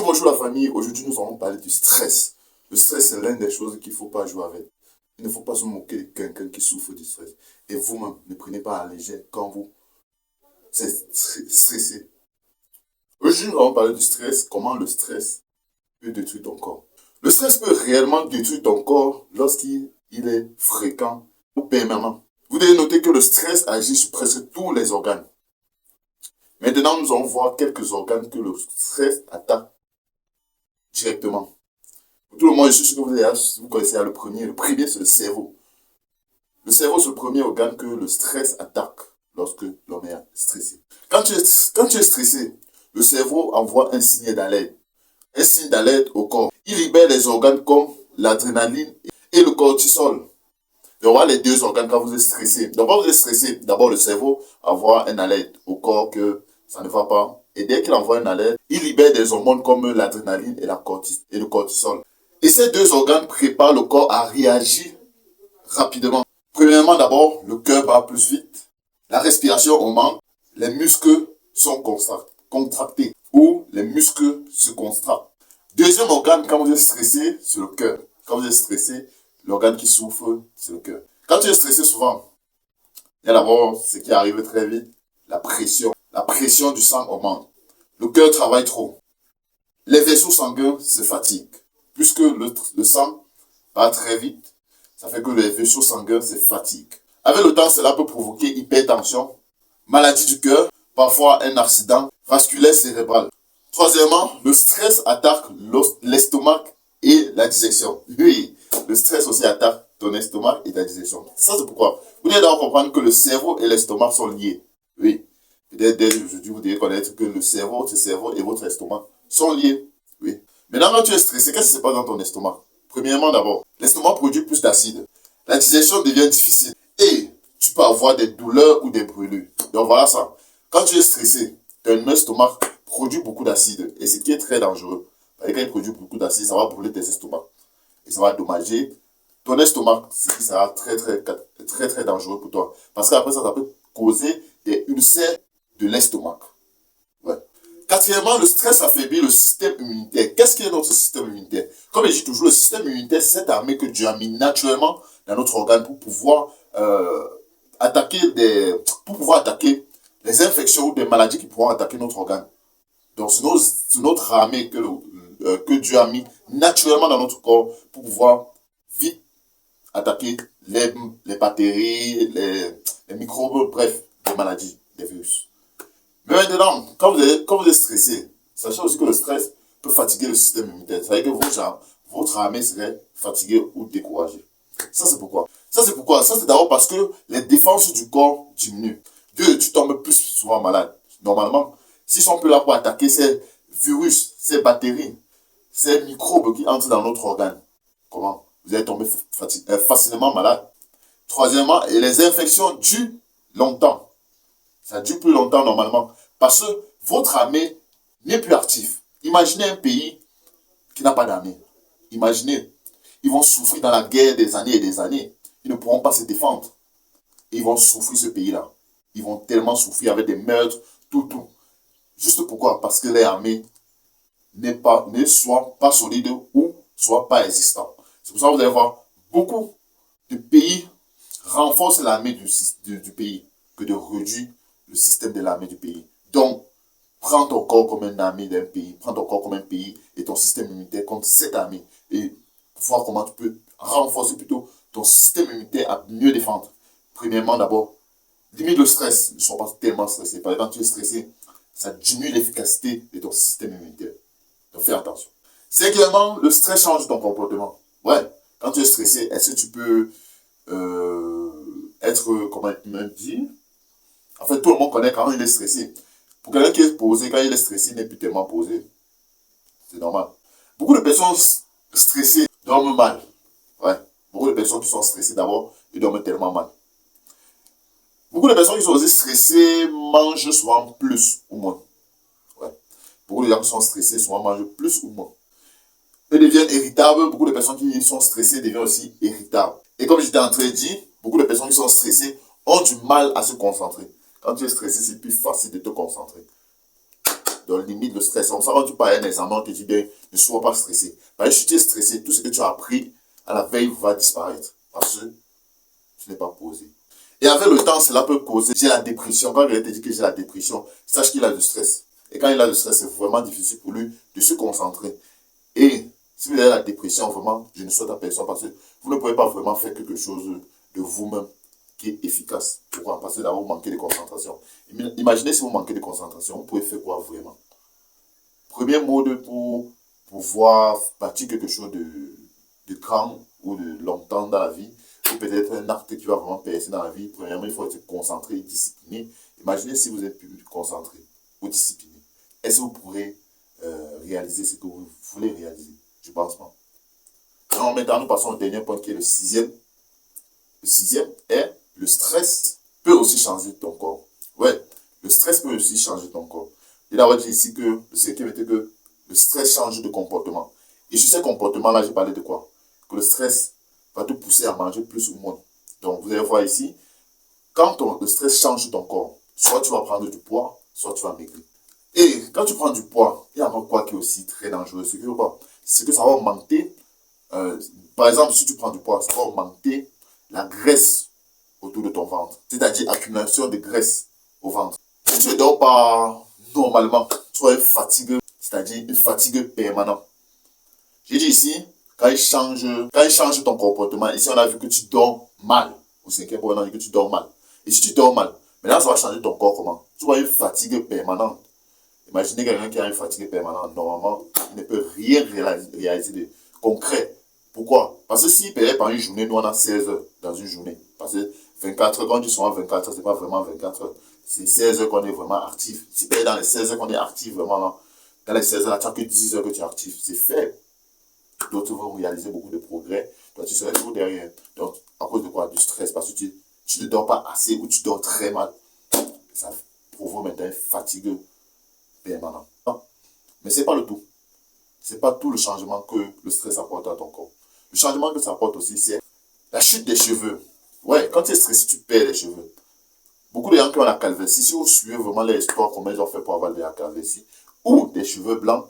Bonjour la famille. Aujourd'hui, nous allons parler du stress. Le stress, c'est l'une des choses qu'il ne faut pas jouer avec. Il ne faut pas se moquer de quelqu'un qui souffre du stress. Et vous-même, ne prenez pas à la légère quand vous êtes stressé. Aujourd'hui, nous allons parler du stress, comment le stress peut détruire ton corps. Le stress peut réellement détruire ton corps lorsqu'il est fréquent ou permanent. Vous devez noter que le stress agit sur presque tous les organes. Maintenant, nous allons voir quelques organes que le stress attaque directement. Pour tout le monde, je suis sûr que vous connaissez le premier. Le premier, c'est le cerveau. Le cerveau, c'est le premier organe que le stress attaque lorsque l'homme est stressé. Quand tu es stressé, le cerveau envoie un signe d'alerte. Un signe d'alerte au corps. Il libère les organes comme l'adrénaline et le cortisol. Donc, voilà les deux organes quand vous êtes stressé. Donc, quand vous êtes stressé, d'abord le cerveau envoie un alerte au corps que ça ne va pas. Et dès qu'il envoie une alerte, il libère des hormones comme l'adrénaline et le cortisol. Et ces deux organes préparent le corps à réagir rapidement. Premièrement, d'abord, le cœur bat plus vite. La respiration augmente. Les muscles sont contractés ou les muscles se contractent. Deuxième organe, quand vous êtes stressé, c'est le cœur. Quand vous êtes stressé, l'organe qui souffre, c'est le cœur. Quand tu es stressé souvent, il y a d'abord ce qui arrive très vite, la pression. La pression du sang augmente. Le cœur travaille trop. Les vaisseaux sanguins se fatiguent. Puisque le sang va très vite, ça fait que les vaisseaux sanguins se fatiguent. Avec le temps, cela peut provoquer hypertension, maladie du cœur, parfois un accident vasculaire cérébral. Troisièmement, le stress attaque l'estomac et la digestion. Oui, le stress aussi attaque ton estomac et ta digestion. Ça, c'est pourquoi. Vous devez d'abord comprendre que le cerveau et l'estomac sont liés. Oui. Dès aujourd'hui, vous devez connaître que le cerveau, votre cerveau et votre estomac sont liés. Oui. Maintenant, quand tu es stressé, qu'est-ce qui se passe dans ton estomac? Premièrement, d'abord, l'estomac produit plus d'acide. La digestion devient difficile. Et tu peux avoir des douleurs ou des brûlures. Donc voilà ça. Quand tu es stressé, ton estomac produit beaucoup d'acide. Et ce qui est très dangereux. Quand il produit beaucoup d'acide, ça va brûler tes estomacs. Et ça va dommager ton estomac. Ce qui sera très dangereux pour toi. Parce qu'après ça peut causer des ulcères de l'estomac. Ouais. Quatrièmement, le stress affaiblit le système immunitaire. Qu'est-ce qu'est notre système immunitaire? Comme je dis toujours, le système immunitaire, c'est cette armée que Dieu a mis naturellement dans notre organe pour pouvoir attaquer les infections ou des maladies qui pourront attaquer notre organe. Donc, c'est notre armée que Dieu a mis naturellement dans notre corps pour pouvoir vite attaquer les bactéries, les microbes, bref, les maladies, les virus. Mais maintenant, quand vous êtes stressé, sachez aussi que le stress peut fatiguer le système immunitaire. Ça veut dire que votre armée serait fatiguée ou découragée. Ça, c'est pourquoi. Ça, c'est d'abord parce que les défenses du corps diminuent. Deux, tu tombes plus souvent malade. Normalement, s'ils sont plus là pour attaquer ces virus, ces bactéries, ces microbes qui entrent dans notre organe, comment? Vous allez tomber facilement malade. Troisièmement, et les infections durent longtemps. Ça dure plus longtemps normalement. Parce que votre armée n'est plus active. Imaginez un pays qui n'a pas d'armée. Imaginez, ils vont souffrir dans la guerre des années et des années. Ils ne pourront pas se défendre. Et ils vont souffrir ce pays-là. Ils vont tellement souffrir avec des meurtres, tout. Juste pourquoi? Parce que l'armée ne soit pas solide ou soit pas existante. C'est pour ça que vous allez voir beaucoup de pays renforcent l'armée du pays que de réduire le système de l'armée du pays. Donc, prends ton corps comme une armée d'un pays. Prends ton corps comme un pays et ton système immunitaire comme cette armée. Et voir comment tu peux renforcer plutôt ton système immunitaire à mieux défendre. Premièrement, d'abord, limite le stress. Ne sois pas tellement stressé. Par exemple, quand tu es stressé, ça diminue l'efficacité de ton système immunitaire. Donc, fais attention. Cinquièmement, le stress change ton comportement. Ouais, quand tu es stressé, est-ce que tu peux être, comment on dit? En fait, tout le monde connaît quand il est stressé. Pour quelqu'un qui est posé, quand il est stressé, il n'est plus tellement posé. C'est normal. Beaucoup de personnes stressées dorment mal. Ouais. Beaucoup de personnes qui sont stressées d'abord, ils dorment tellement mal. Beaucoup de personnes qui sont aussi stressées mangent souvent plus ou moins. Ouais. Beaucoup de gens qui sont stressés souvent mangent plus ou moins. Ils deviennent irritables. Beaucoup de personnes qui sont stressées deviennent aussi irritables. Et comme j'étais en train de dire, beaucoup de personnes qui sont stressées ont du mal à se concentrer. Quand tu es stressé, c'est plus facile de te concentrer. Donc, limite le stress. On s'en tu parles un examen, on te dit bien, ne sois pas stressé. Parce que si tu es stressé, tout ce que tu as appris à la veille va disparaître. Parce que tu n'es pas posé. Et avec le temps, cela peut causer, j'ai la dépression. Quand quelqu'un te dit que j'ai la dépression, sache qu'il a du stress. Et quand il a du stress, c'est vraiment difficile pour lui de se concentrer. Et si vous avez la dépression, vraiment, je ne souhaite à personne parce que vous ne pouvez pas vraiment faire quelque chose de vous-même qui est efficace. Pourquoi? Parce que d'abord, vous manquez de concentration. Imaginez si vous manquez de concentration, vous pouvez faire quoi vraiment? Premier mode pour pouvoir bâtir quelque chose de grand ou de longtemps dans la vie, ou peut-être un acte qui va vraiment percer dans la vie, premièrement, il faut être concentré et discipliné. Imaginez si vous êtes plus concentré ou discipliné. Est-ce que vous pourrez réaliser ce que vous voulez réaliser? Je ne pense pas. Alors maintenant, nous passons au dernier point qui est le sixième. Le sixième est le stress peut aussi changer ton corps. Ouais, le stress peut aussi changer ton corps. Il a dit ici que le cinquième était que le stress change de comportement. Et sur ces comportements-là, j'ai parlé de quoi? Que le stress va te pousser à manger plus ou moins. Donc, vous allez voir ici, quand le stress change ton corps, soit tu vas prendre du poids, soit tu vas maigrir. Et quand tu prends du poids, il y a un quoi qui est aussi très dangereux. C'est que ça va augmenter. Par exemple, si tu prends du poids, ça va augmenter la graisse autour de ton ventre. C'est-à-dire accumulation de graisse au ventre. Si tu ne dors pas normalement, tu as une fatigue, c'est-à-dire une fatigue permanente. J'ai dit ici, quand il change ton comportement, ici on a vu que tu dors mal. Au cinquième point, on a dit que tu dors mal. Et si tu dors mal, maintenant ça va changer ton corps comment? Tu as une fatigue permanente. Imaginez quelqu'un qui a une fatigue permanente. Normalement, il ne peut rien réaliser de concret. Pourquoi? Parce que s'il payait par une journée, nous on a 16 heures dans une journée. Parce que 24 heures, quand tu sors à 24 heures, ce n'est pas vraiment 24 heures. C'est 16 heures qu'on est vraiment actif. Si payé dans les 16 heures qu'on est actif, vraiment là, dans les 16 heures, là, tu n'as que 10 heures que tu es actif. C'est faible. D'autres vont réaliser beaucoup de progrès. Toi, tu serais toujours derrière. Donc, à cause de quoi? Du stress. Parce que tu ne dors pas assez ou tu dors très mal. Ça provoque maintenant une fatigue permanente. Mais ce n'est pas le tout. Ce n'est pas tout le changement que le stress apporte à ton corps. Le changement que ça apporte aussi, c'est la chute des cheveux. Ouais, quand tu es stressé, tu perds les cheveux. Beaucoup de gens qui ont la calvitie, si vous suivez vraiment les sports, comment ils ont fait pour avoir de la calvitie, ou des cheveux blancs,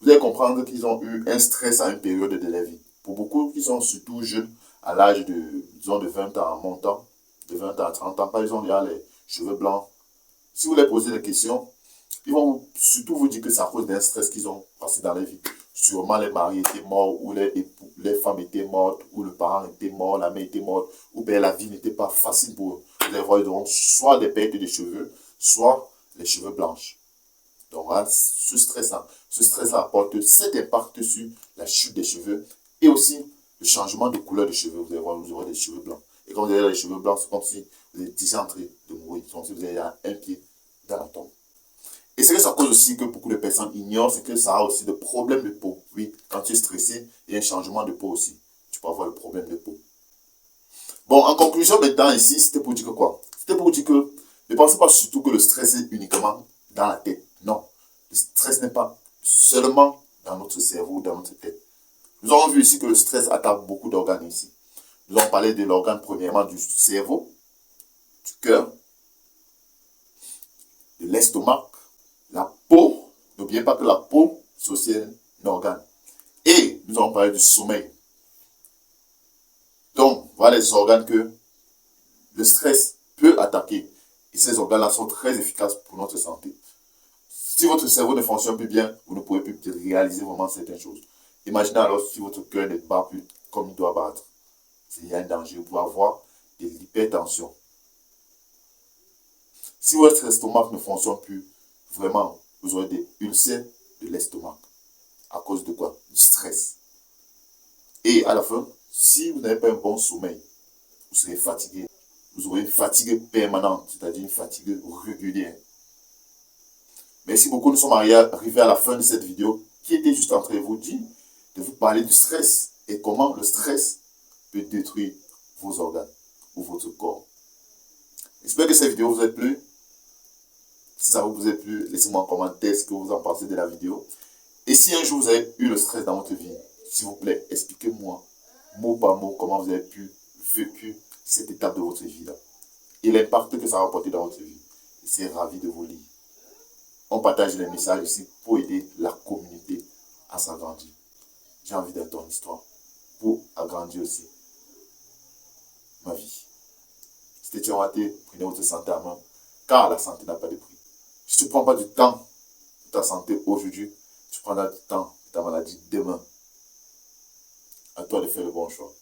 vous allez comprendre qu'ils ont eu un stress à une période de leur vie. Pour beaucoup qui sont surtout jeunes, à l'âge de, disons, de 20 ans en montant, de 20 ans à 30 ans, ils ont déjà les cheveux blancs. Si vous leur posez des questions, ils vont surtout vous dire que c'est à cause d'un stress qu'ils ont passé dans leur vie. Sûrement les maris étaient morts, ou les femmes étaient mortes, ou le parent était mort, la mère était morte, ou bien la vie n'était pas facile pour eux. Vous allez voir, ils auront soit des pertes de cheveux, soit les cheveux blanches. Donc voilà, ce stress-là apporte cet impact sur la chute des cheveux et aussi le changement de couleur de cheveux. Vous allez voir, vous aurez des cheveux blancs. Et quand vous avez les cheveux blancs, c'est comme si vous êtes déjà en train de mourir. C'est comme si vous avez un pied dans la tombe. Et ce que ça cause aussi que beaucoup de personnes ignorent, c'est que ça a aussi des problèmes de peau. Oui, quand tu es stressé, il y a un changement de peau aussi. Tu peux avoir le problème de peau. Bon, en conclusion, maintenant, ici, c'était pour dire que quoi? C'était pour dire que ne pensez pas surtout que le stress est uniquement dans la tête. Non, le stress n'est pas seulement dans notre cerveau, dans notre tête. Nous avons vu ici que le stress attaque beaucoup d'organes ici. Nous avons parlé de l'organe premièrement du cerveau, du cœur, de l'estomac, la peau. N'oubliez pas que la peau, c'est aussi un organe. Et nous avons parlé du sommeil. Donc, voilà les organes que le stress peut attaquer. Et ces organes-là sont très efficaces pour notre santé. Si votre cerveau ne fonctionne plus bien, vous ne pouvez plus réaliser vraiment certaines choses. Imaginez alors si votre cœur ne bat plus comme il doit battre. Il y a un danger. Vous pouvez avoir de l'hypertension. Si votre estomac ne fonctionne plus, vraiment, vous aurez des ulcères de l'estomac. À cause de quoi? Du stress. Et à la fin, si vous n'avez pas un bon sommeil, vous serez fatigué. Vous aurez une fatigue permanente, c'est-à-dire une fatigue régulière. Merci beaucoup, nous sommes arrivés à la fin de cette vidéo qui était juste en train de vous dire, de vous parler du stress et comment le stress peut détruire vos organes ou votre corps. J'espère que cette vidéo vous a plu. Si ça vous a plu, laissez-moi en commentaire ce que vous en pensez de la vidéo. Et si un jour vous avez eu le stress dans votre vie, s'il vous plaît, expliquez-moi mot par mot comment vous avez pu vécu cette étape de votre vie là et l'impact que ça a apporté dans votre vie. Je serai ravi de vous lire. On partage les messages ici pour aider la communauté à s'agrandir. J'ai envie d'être ton histoire pour agrandir aussi ma vie. C'était Tiawate, prenez votre santé à main, car la santé n'a pas de prix. Si tu ne prends pas du temps pour ta santé aujourd'hui, tu prendras du temps pour ta maladie demain. À toi de faire le bon choix.